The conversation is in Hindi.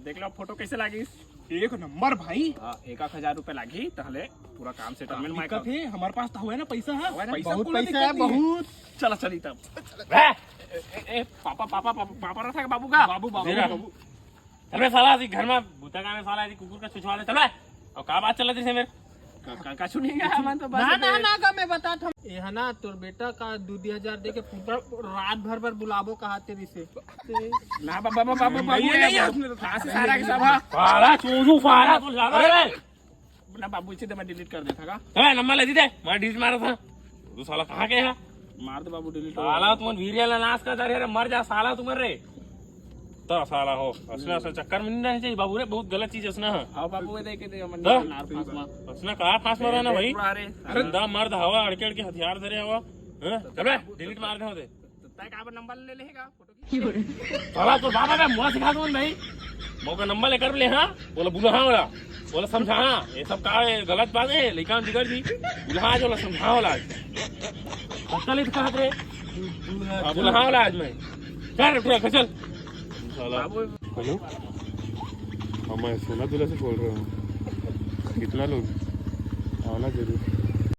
देख लो फोटो कैसे लागी। एक नंबर भाई। 1,000 रुपए लागी तहले पूरा काम सेटलमेंट में दिक्कत है हमारे पास तो हुआ ना पैसा है, बहुत पैसा है बहुत। चला चली तब पापा पापा पापा रहा था बाबू का बाबू बाबू मेरा। बाबू चल साला घर में भूता का में साला कुकुर का छुछवा ले चल और का बात चल रही है मेरे का सुनिएगा हम तो बस ना का मैं बता था ये है ना तोर बेटा का 2,000 दे के पूरा रात भर बुलाबो कहा तेरी से ना बाबा बाबा बाबू नहीं उसने तो था सारा के सब फाड़ा चूजू फाड़ा तो ज्यादा रे ना बाबू इसे तो मैं डिलीट कर देता का। ए नंबर ले दी दे मैं डिलीट मारा था तू साला कहां के है मार दे बाबू डिलीट साला तुम वीरिया नाश का रे मर जा साला तुम रे तो साला हो असना असल चक्कर में नहीं रहना चाहिए बाबू रे बहुत गलत चीज असना है। हां बाबू देख के मन तो? नार फांस में असना कहां फांस मारा ना भाई अरे बंदा मर्द हवा अड़केड़ के हथियार धरे हवा हैं चल बे डिलीट मार दे होते तय का नंबर ले लेगा फोटो की साला तो बाबा का मुंह सिखा दूं भाई मौका नंबर लेकर ले हां बोला बुला हां वाला बोला समझा ये सब का गलत बात है लेकिन बिगड़ दी बुला जो समझा वाला चल इस कहा रे बुला वाला आज मैं चल उठ चल साला हेलो हाँ मैं सोना दूल्हा से बोल रहा हूँ कितना लोग आना जरूर।